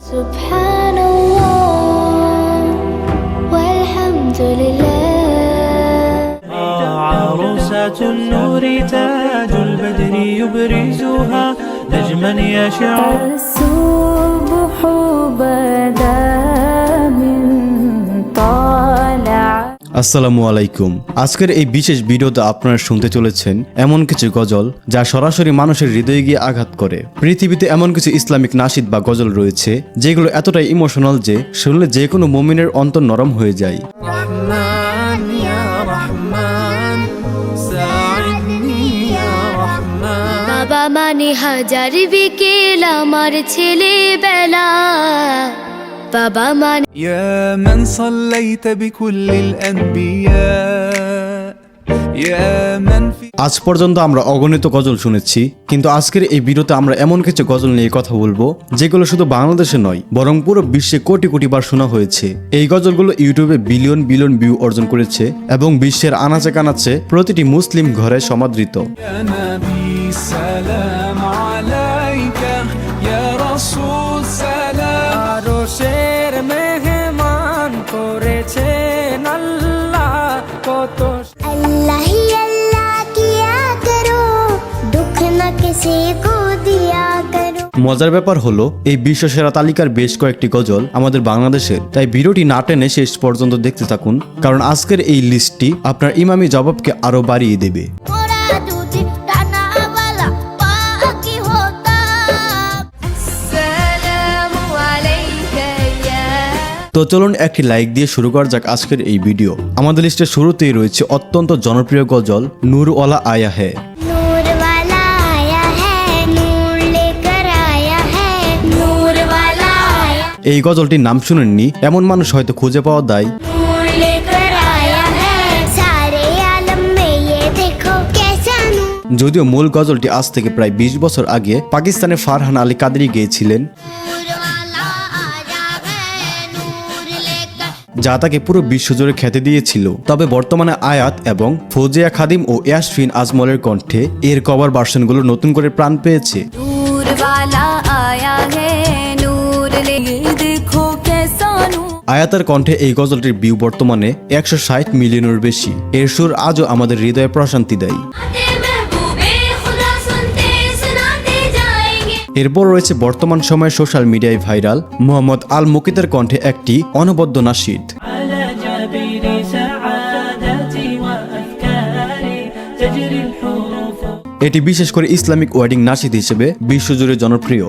সুবহানাল্লাহ ওয়ালহামদুলিল্লাহ আরসাতুন নূরি তাজুল বদরি ইউবরিজুহা نجما يشع الصبح بدا من طالع। আসসালামু আলাইকুম। আজকের এই বিশেষ ভিডিওতে আপনারা শুনতে চলেছেন এমন কিছু গজল যা সরাসরি মানুষের হৃদয়ে গিয়ে আঘাত করে। পৃথিবীতে এমন কিছু ইসলামিক নাশিদ বা গজল রয়েছে যেগুলো এতটাই ইমোশনাল যে শুনলে যে কোনো মুমিনের অন্তর নরম হয়ে যায়। رحمن يا رحمن ساعدني يا رحمن বাবা মানে হাজার বিকেল আমার ছেলেবেলা, বাবা মানে يا من صليت بكل الأنبياء يا من في আজ পর্যন্ত আমরা অগণিত গজল শুনেছি, কিন্তু আজকের এই ভিডিওতে আমরা এমন কিছু গজল নিয়ে কথা বলবো যেগুলো শুধু বাংলাদেশে নয় বরং পুরো বিশ্বে কোটি কোটি বার শোনা হয়েছে। এই গজলগুলো ইউটিউবে বিলিয়ন বিলিয়ন ভিউ অর্জন করেছে এবং বিশ্বের আনাচে কানাচে প্রতিটি মুসলিম ঘরে সমাদৃত। يا نبي سلام عليك يا رسول سلام আরশের মেহমান করেছেন আল্লাহ কত अल्लाह ही अल्लाह किया करो, दुख न किसी को दिया करो। মজার ব্যাপার হলো এই বিশ্বসেরা তালিকার বেশ কয়েকটি গজল আমাদের বাংলাদেশের, তাই ভিডিওটি না টেনে শেষ পর্যন্ত দেখতে থাকুন, কারণ আজকের এই লিস্টটি আপনার ইমামি জবাবকে আরো বাড়িয়ে দেবে। मोरा दूध डाना वाला पाकी होता। আসসালামু আলাইকা ইয়া। তো চলুন একটি লাইক দিয়ে শুরু করা যাক আজকের এই ভিডিও। আমাদের লিস্টের শুরুতেই রয়েছে অত্যন্ত জনপ্রিয় গজল নূরওয়ালা আয়া হে। नूर वाला आया है, नूर लेकर आया है, नूर वाला आया, এই গজলটির নাম শুনেননি এমন মানুষ হয়তো খুঁজে পাওয়া দায়। नूर लेकर आया है, सारे आलम में ये देखो कैसा नूर। যদিও মূল গজলটি আজ থেকে প্রায় 20 বছর আগে পাকিস্তানের ফারহান আলী কাদরি গেয়েছিলেন, नूर वाला आया है, नूर लेकर। যা তাকে পুরো বিশ্বজুড়ে খ্যাতি দিয়েছিল। তবে বর্তমানে আয়াত এবং ফৌজিয়া খাদিম ও ইয়াসফিন আজমলের কণ্ঠে এর কভার ভার্সনগুলো নতুন করে প্রাণ পেয়েছে। নূর वाला आया है, नूर ले देखो कैसा नूर। আয়াতের কণ্ঠে এই গজলটির ভিউ বর্তমানে 160 মিলিয়নের বেশি। এর সুর আজও আমাদের হৃদয়ে প্রশান্তি দেয়। महबूबे खुदा सुनते सुनाते जाएंगे। এরপর রয়েছে বর্তমান সময়ে সোশ্যাল মিডিয়ায় ভাইরাল মোহাম্মদ আল মুকিতের কণ্ঠে একটি অনবদ্য নাশিদ। على جبين سعادتي وأفكاري تجري الحروف এটি বিশেষ করে ইসলামিক ওয়েডিং নাশিদ হিসেবে বিশ্বজুড়ে জনপ্রিয়।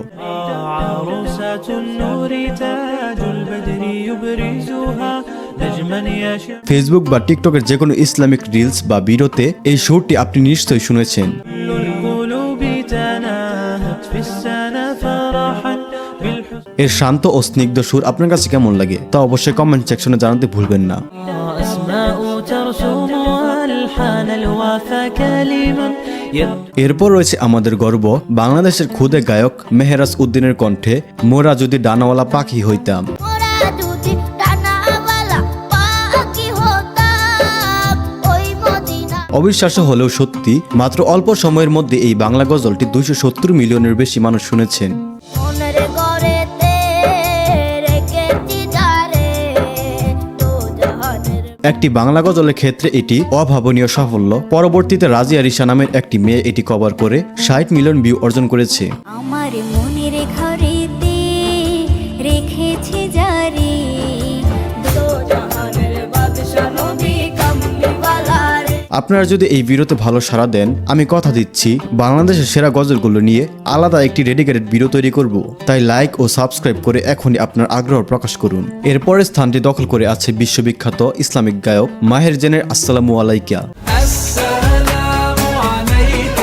عروسة النور تاج البدر يبرزها نجما يشع ফেসবুক বা টিকটকের যে কোনো ইসলামিক রিলস বা ভিডিওতে এই সুরটি আপনি নিশ্চয়ই শুনেছেন। كل القلوب تناهت في السنة فرحا بالحسن এর শান্ত ও স্নিগ্ধ সুর আপনার কাছে কেমন লাগে তা অবশ্যই কমেন্ট সেকশনে জানাতে ভুলবেন না। أسماء ترسم ألحان الوفا كلما এরপর রয়েছে আমাদের গর্ব বাংলাদেশের খুদে গায়ক মেহরাজ উদ্দিনের কণ্ঠে মোরা যদি ডানাওয়ালা পাখি হইতাম। मोरा दूध डाना वाला पाकी होता, ओई मदीना। অবিশ্বাস্য হলেও সত্যি, মাত্র অল্প সময়ের মধ্যে এই বাংলা গজলটি 270 মিলিয়নের বেশি মানুষ শুনেছেন। মনের গড়েতে রেখেছি যারে, তো জাহানের একটি বাংলা গজলের ক্ষেত্রে এটি অভাবনীয় সাফল্য। পরবর্তীতে রাজিয়া রিশা নামের একটি মেয়ে এটি কভার করে 60 মিলিয়ন ভিউ অর্জন করেছে। আমার মনের ঘরেতে রেখেছি জারি, তো জাহানের বাদশা নবী কামলিওয়ালা রে। আপনারা যদি এই ভিডিওতে ভালো সাড়া দেন, আমি কথা দিচ্ছি বাংলাদেশের সেরা গজলগুলো নিয়ে আলাদা একটি ডেডিকেটেড ভিডিও তৈরি করব। তাই লাইক ও সাবস্ক্রাইব করে এখনই আপনার আগ্রহ প্রকাশ করুন। এরপরের স্থানটি দখল করে আছে বিশ্ববিখ্যাত ইসলামিক গায়ক মাহের জেনের আসসালামু আলাইকা। السلام عليك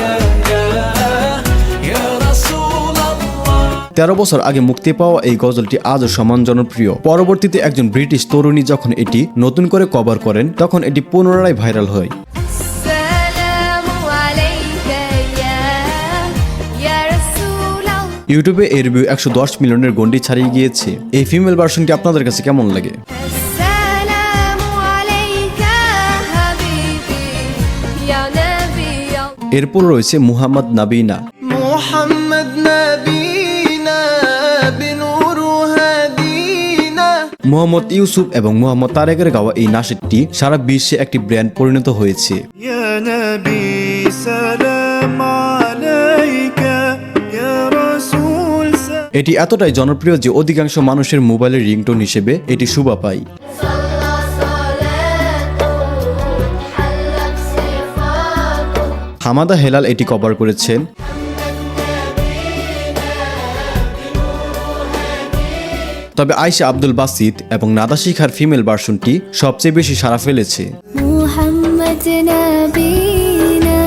يا رسول الله 13 বছর আগে মুক্তি পাওয়া এই গজলটি আজও সমান জনপ্রিয়। পরবর্তীতে একজন ব্রিটিশ তরুণী যখন এটি নতুন করে কভার করেন তখন এটি পুনরায় ভাইরাল হয়। আসসালামু আলাইকা ইয়া রাসূলাল্লাহ। ইউটিউবে এর ভিউ 110 মিলিয়নের গণ্ডি ছাড়িয়ে গিয়েছে। এই ফিমেল ভার্সনটি আপনাদের কাছে কেমন লাগে? আসসালামু আলাইকা হাবিবি ইয়া নবী। এরপর রয়েছে মুহাম্মদ নাবিনা। محمد نبينا بنوره মোহাম্মদ ইউসুফ এবং মোহাম্মদ তারেকের গাওয়া এই নাশিদটি সারা বিশ্বে একটি ব্র্যান্ড পরিণত হয়েছে। يا نبي سلام عليك يا رسول سلام এটি এতটাই জনপ্রিয় যে অধিকাংশ মানুষের মোবাইলের রিংটোন হিসেবে এটি শোভা পায়। হামাদা হেলাল এটি কভার করেছেন। তবে আয়েশা আব্দুল বাসিত এবং নাদা শিখার ফিমেল ভার্সনটি সবচেয়ে বেশি সাড়া ফেলেছে। محمد نبينا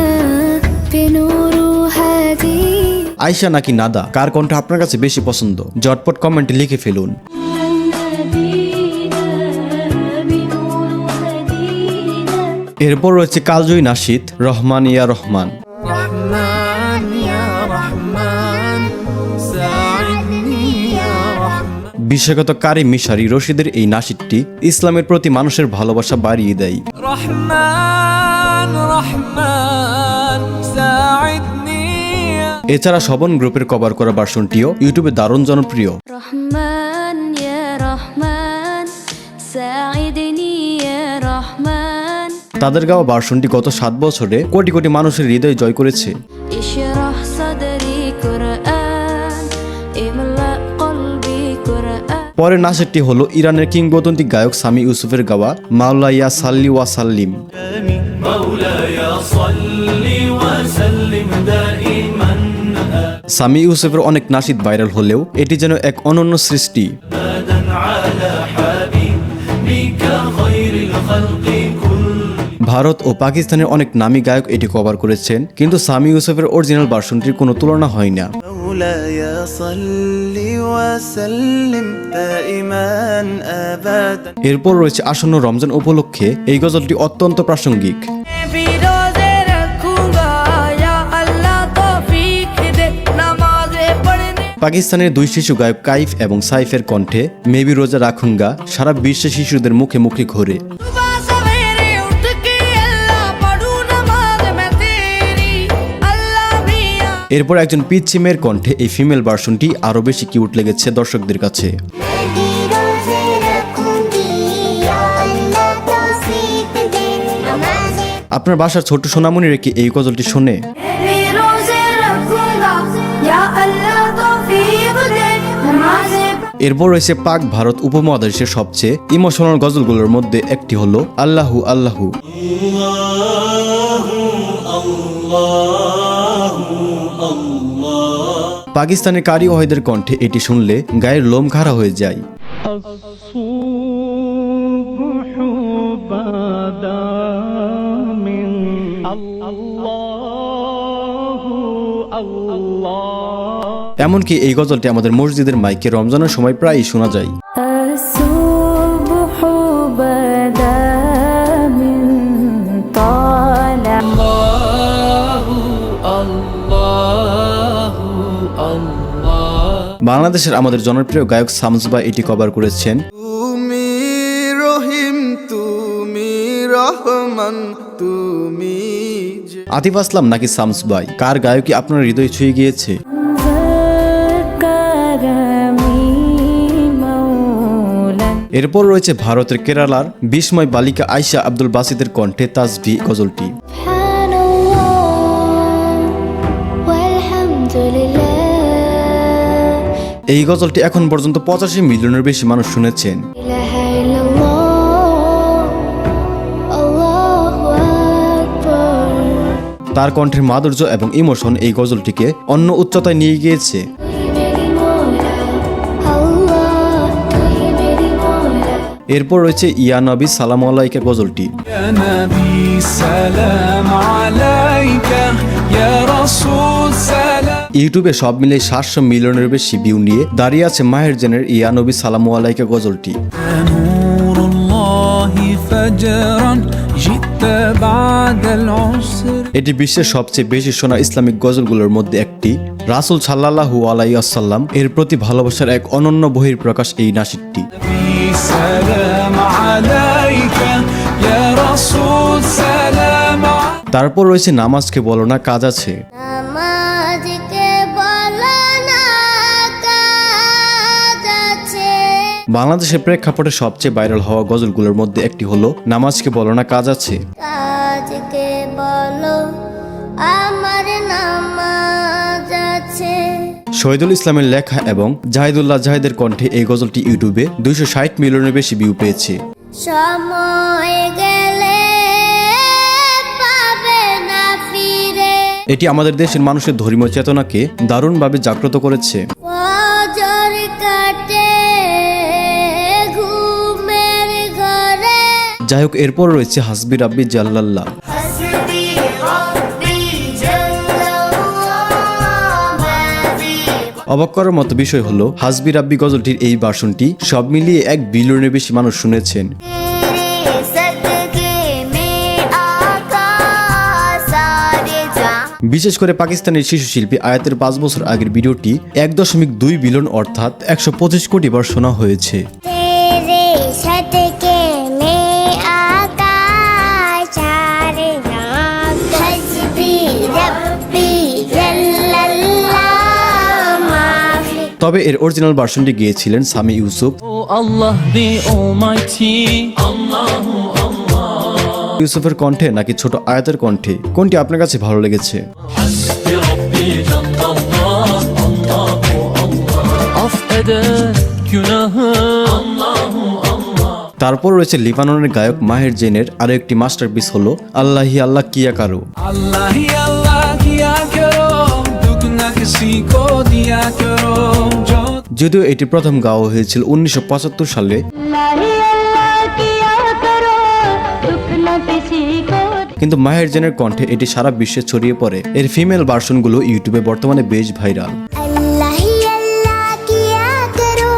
بنور هادي আয়েশা নাকি নাদা, কার কণ্ঠ আপনার কাছে বেশি পছন্দ? ঝটপট কমেন্টে লিখে ফেলুন। এরপর রয়েছে কালজয়ী নাশিদ রহমান ইয়া রহমান। رحمن يا رحمن ساعدني يا رحمن বিশেষত কারি মিশারি রশিদের এই নাশিদটি ইসলামের প্রতি মানুষের ভালোবাসা বাড়িয়ে দেয়। رحمن رحمن ساعدني এছাড়া শবন গ্রুপের কভার করা ভার্সনটিও ইউটিউবে দারুণ জনপ্রিয়। رحمن يا رحمن ساعدني يا رحمن তাদের গাওয়া ভার্সনটি গত 7 বছরে কোটি কোটি মানুষের হৃদয় জয় করেছে। اشرح صدري قرآن املأ قلبي قرآن পরের নাশিদটি হলো ইরানের কিংবদন্তি গায়ক সামি ইউসুফের গাওয়া মাওলা ইয়া সাল্লি ওয়া সাল্লিম। مولاي صل وسلم دائما সামি ইউসুফের অনেক নাশিদ ভাইরাল হলেও এটি যেন এক অনন্য সৃষ্টি। أبدا على حبيبك خير الخلق كل ভারত ও পাকিস্তানের অনেক নামী গায়ক এটি কভার করেছেন, কিন্তু সামি ইউসুফের অরিজিনাল ভার্সনটির কোনো তুলনা হয় না। مولاي صل وسلم دائما أبدا এরপর রয়েছে আসন্ন রমজান উপলক্ষে এই গজলটি অত্যন্ত প্রাসঙ্গিক। फिरोज़े रखूंगा या अल्लाह तौफीक दे नमाज़े पढ़ने পাকিস্তানের দুই শিশু গায়ক কাইফ এবং সাইফের কণ্ঠে মেবি রোজা রাখুঙ্গা সারা বিশ্বে শিশুদের মুখে মুখে ঘোরে। सुबह सवेरे उठ के अल्लाह पढ़ूं नमाज मैं तेरी अल्लाह मियां এরপর একজন পিচ্ছি মেয়ের কণ্ঠে এই ফিমেল ভার্সনটি আরও বেশি কিউট লেগেছে দর্শকদের কাছে। मेरी रोजे रखूंगी या अल्लाह तौफीक दे नमाज़े আপনার বাসার ছোট্ট সোনামণিরা কি এই গজলটি শোনে? रोजे रखूंगा या अल्लाह तौफीक दे नमाज़े এরপর রয়েছে পাক ভারত উপমহাদেশের সবচেয়ে ইমোশনাল গজলগুলোর মধ্যে একটি হলো আল্লাহু আল্লাহু। পাকিস্তানের কারি ওয়াহিদের কণ্ঠে এটি শুনলে গায়ের লোম খাড়া হয়ে যায়। এমনকি এই গজলটি আমাদের মসজিদের মাইকে রমজানের সময় প্রায়ই শোনা যায়। الصبح بدا من طالع বাংলাদেশের আমাদের জনপ্রিয় গায়ক শামস ভাই এটি কভার করেছেন। তুমি রহিম তুমি রহমান তুমি যে আতিফ আসলাম নাকি শামস ভাই, কার গায়কই আপনার হৃদয় ছুঁয়ে গিয়েছে? ذكرني مولا এরপর রয়েছে ভারতের কেরালার বিস্ময় বালিকা আয়েশা আব্দুল বাসিতের কণ্ঠে তাসবিহ গজলটি। سبحان الله والحمد لله এই গজলটি এখন পর্যন্ত 85 মিলিয়নের বেশি মানুষ শুনেছেন। إله إلا الله الله أكبر তার কণ্ঠের মাধুর্য এবং ইমোশন এই গজলটিকে অন্য উচ্চতায় নিয়ে গিয়েছে। मेरी मौला الله मेरी मौला এরপর রয়েছে ইয়া নবী সালাম আলাইকা গজলটি। يا نبي سلام عليك يا رسول سلام ইউটিউবে সব মিলে 700 মিলিয়নের বেশি ভিউ নিয়ে দাঁড়িয়ে আছে মাহের জেনের ইয়া নবী সালাম আলাইকা গজলটি। نور الله فجرا جئت بعد العسر এটি বিশ্বের সবচেয়ে বেশি শোনা ইসলামিক গজলগুলোর মধ্যে একটি। রাসূল সাল্লাল্লাহু আলাইহি ওয়াসাল্লাম এর প্রতি ভালোবাসার এক অনন্য বহিঃপ্রকাশ এই নাশিদটি। سلام عليك يا رسول سلام তারপর রয়েছে নামাজকে বলো না কাজ আছে। নামাজ কে বলো না কাজ আছে বাংলাদেশের প্রেক্ষাপটে সবচেয়ে ভাইরাল হওয়া গজলগুলোর মধ্যে একটি হলো নামাজকে বলো না কাজ আছে। কাজকে বলো আমার নামাজ আছে। শহীদুল ইসলামের লেখা এবং জাহিদুল্লাহ জাহিদের কণ্ঠে এই গজলটি ইউটিউবে 260 মিলিয়নের বেশি ভিউ পেয়েছে। সময় গেলে পাবে না ফিরে। এটি আমাদের দেশের মানুষের ধর্মীয় চেতনাকে দারুণভাবে জাগ্রত করেছে। ফজর কাটে ঘুমের ঘরে। যাই হোক, এরপর রয়েছে হাসবি রাব্বি জাল্লাল্লাহ। হাসবি রাব্বি জাল্লাল্লাহ মাফি। অবাক করার মতো বিষয় হলো হাসবি রাব্বি গজলটির এই ভার্সনটি সব মিলিয়ে 1 বিলিয়নের বেশি মানুষ শুনেছেন। तेरे सदके में आका सारे जहां। বিশেষ করে পাকিস্তানের শিশু শিল্পী আয়াতের 5 বছর আগের ভিডিওটি 1.2 বিলিয়ন অর্থাৎ 125 কোটি বার শোনা হয়েছে। तेरे सदके में आका सारे जहां। हस्बी रब्बी जल्लल्लाह माफी। তবে এর অরিজিনাল ভার্সনটি গেয়েছিলেন Sami Yusuf. Oh Allah the Almighty, ইউসুফের কণ্ঠে নাকি ছোট আয়াতের কণ্ঠে, কোনটি আপনার কাছে ভালো লেগেছে? Hasbi Rabbi Jallallah, Allahu Allah, affeder günahı, Allahu Allah. তারপর রয়েছে লিবাননের গায়ক মাহের জেনের আরো একটি মাস্টারপিস হলো আল্লাহি আল্লাহ কিয়া কারো। Allah hi Allah kiya karo, dukh na kisi ko diya karo, jo যদিও এটি প্রথম গাওয়া হয়েছিল 1975 সালে, কিন্তু মাহের জেনের কণ্ঠে এটি সারা বিশ্বে ছড়িয়ে পড়ে। এর ফিমেল ভার্সনগুলো ইউটিউবে বর্তমানে বেশ ভাইরাল। अल्लाह ही अल्लाह किया करो,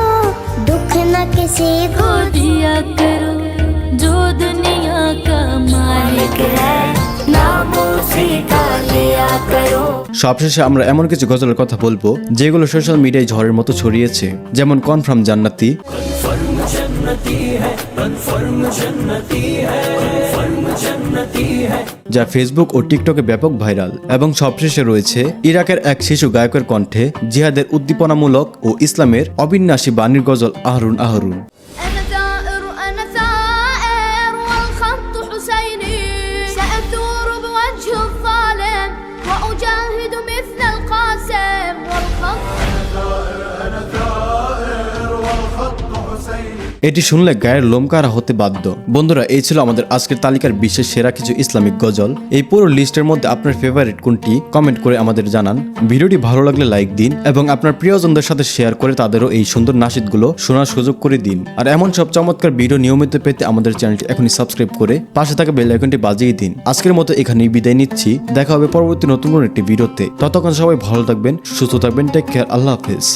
दुख न किसी को दिया करो जो दुनिया का मालिक है नामों से का लिया करो। সবশেষে আমরা এমন কিছু গজলের কথা বলবো যেগুলো সোশ্যাল মিডিয়ায় ঝড়ের মতো ছড়িয়েছে, যেমন কনফার্ম জান্নাতি, যা ফেসবুক ও টিকটকে ব্যাপক ভাইরাল। এবং সবশেষে রয়েছে ইরাকের এক শিশু গায়কের কণ্ঠে জিহাদের উদ্দীপনামূলক ও ইসলামের অবিন্যাসী বাণীর গজল আহরুন আহরুন। أنا ثائر والخط حسيني سأثور بوجه الظالم وأجاهد مثل القاسم والخط এটি শুনলে গায়ের লোমকাড়া হতে বাধ্য। বন্ধুরা, এই ছিল আমাদের আজকের তালিকার বিশ্বের সেরা কিছু ইসলামিক গজল। এই পুরো লিস্টের মধ্যে আপনার ফেভারিট কোনটি কমেন্ট করে আমাদের জানান। ভিডিওটি ভালো লাগলে লাইক দিন এবং আপনার প্রিয়জনদের সাথে শেয়ার করে তাদেরও এই সুন্দর নাশিদগুলো শোনার সুযোগ করে দিন। আর এমন সব চমৎকার ভিডিও নিয়মিত পেতে আমাদের চ্যানেলটি এখনই সাবস্ক্রাইব করে পাশে থাকা বেল আইকনটি বাজিয়ে দিন। আজকের মতো এখানেই বিদায় নিচ্ছি, দেখা হবে পরবর্তী নতুন কোনো একটি ভিডিওতে। ততক্ষণ সবাই ভালো থাকবেন, সুস্থ থাকবেন, টেক কেয়ার, আল্লাহ হাফেজ।